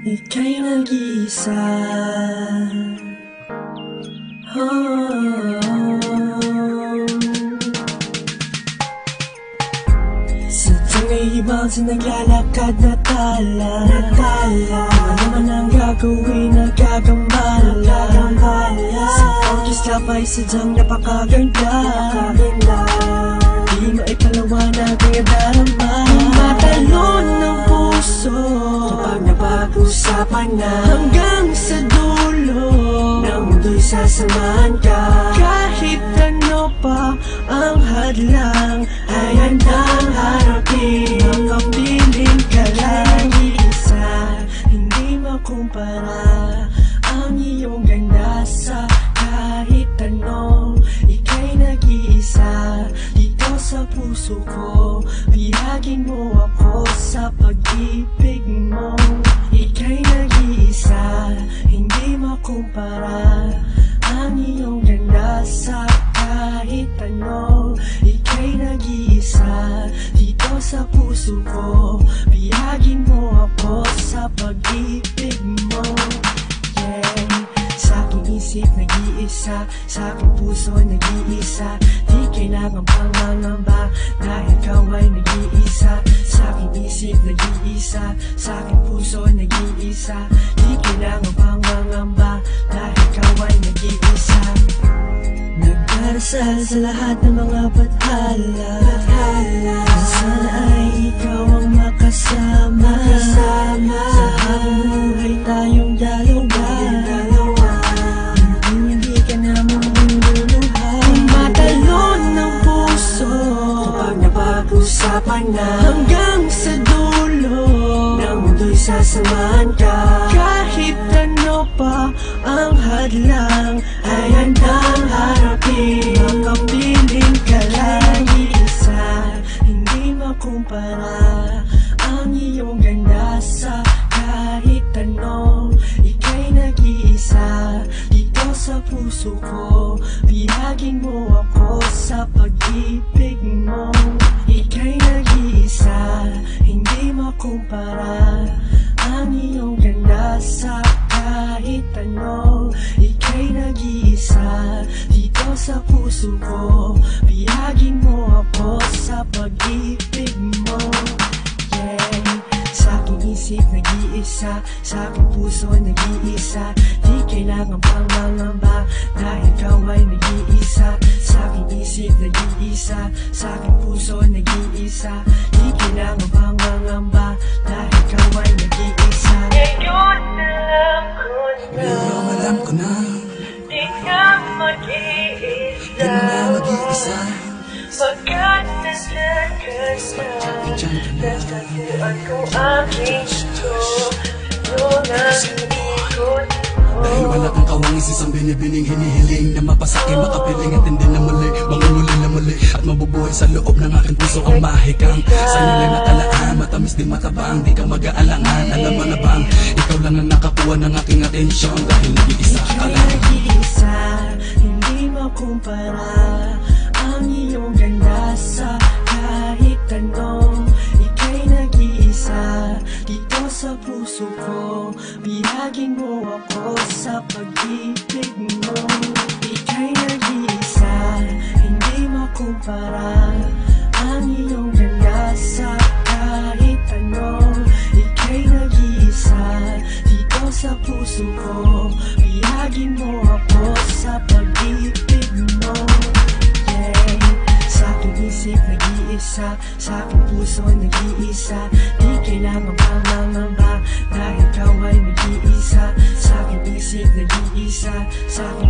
Ika'y nag-iisa. Sadyang ay ibang sa naglalakad na tala. Ano naman ang gagawin na gagambala. Sa pag-islap ay sadyang napakaganda. Di maipalawanag ang darama. Matalon ng puso kapag napag-usapan na hanggang sa dulo ng mundo'y sasamahan ka. Kahit ano pa ang hadlang ay handang harapin. Makapiling ka lang isa, hindi makumpara ang iyong ganda sa kahit ano. Ika'y nag-iisa dito sa puso ko. Bihagin mo ako sa pag-ibig mo. Ika'y nag-iisa, hindi makumpara ang iyong ganda sa kahit ano. Ika'y nag-iisa dito sa puso ko. Bihagin mo ako sa pag-ibig mo. Sa aking isip nag-iisa, sa aking puso nag-iisa. Di kailangan pangangamba dahil ikaw ay nag-iisa. Sa aking isip nag-iisa, sa aking puso nag-iisa. Di kailangan pangangamba dahil ikaw ay nag-iisa. Nagdarasal sa lahat ng mga bathala. Sana ay ikaw ang makasama sa habang buhay tayong dalawa. Hindi ka na mamululuha. Matalon ng puso kapag napag-usapan na hanggang sa dulo ng mundo'y sasamahan ka. Kahit ano pa ang hadlang ay handang harapin. Makapiling ka lang isa, hindi makumpara ang iyong ganda sa kahit ano. Ika'y nag-iisa dito sa puso ko. Bihagin mo ako sa pag-ibig mo. Ika'y nag-iisa, hindi makumpara ang iyong ganda sa kahit ano. Ika'y nag-iisa dito sa puso ko. Bihagin mo ako sa pag-ibig mo. Sa aking isip nag-iisa, sa aking puso nag-iisa. Di kailangan pang mangamba dahil ikaw ay nag-iisa. Sa aking isip nag-iisa, sa aking puso nag-iisa. Di kailangan pang mangamba dahil ikaw ay nag-iisa. Ngayon alam ko na, ngayon alam ko na, di ka mag-iisa. di na mag-iisa. Pagkat nandiyan ka na, natagpuan ko aking gusto. Yung ang ikot mo. Dahil wala kang kawangis, isang binibining hinihiling na mapasakin, makapiling at hindi na muli, mangunguli na muli at mabubuhay sa loob ng aking puso ang mahikang sa'yo lang natalaan, matamis di matabang, di ka mag-aalangan. Alam mo na bang ikaw lang ang nakakuha ng aking atensyon dahil nag-iisa ka lang. Nag-iisa, hindi makumpara ang iyong ganda sa kahit ano. Ika'y nag-iisa dito sa puso ko. Bihagin mo ako sa pag-ibig mo. Ika'y nag-iisa, hindi makumpara ang iyong ganda sa kahit ano. Ika'y nag-iisa dito sa puso ko. Bihagin mo ako sa pag-ibig mo. Sa aking isip nag-iisa, sa aking puso nag-iisa. Di kailangan pang mangamba dahil ikaw ay nag-iisa. Sa aking isip nag-iisa, sa aking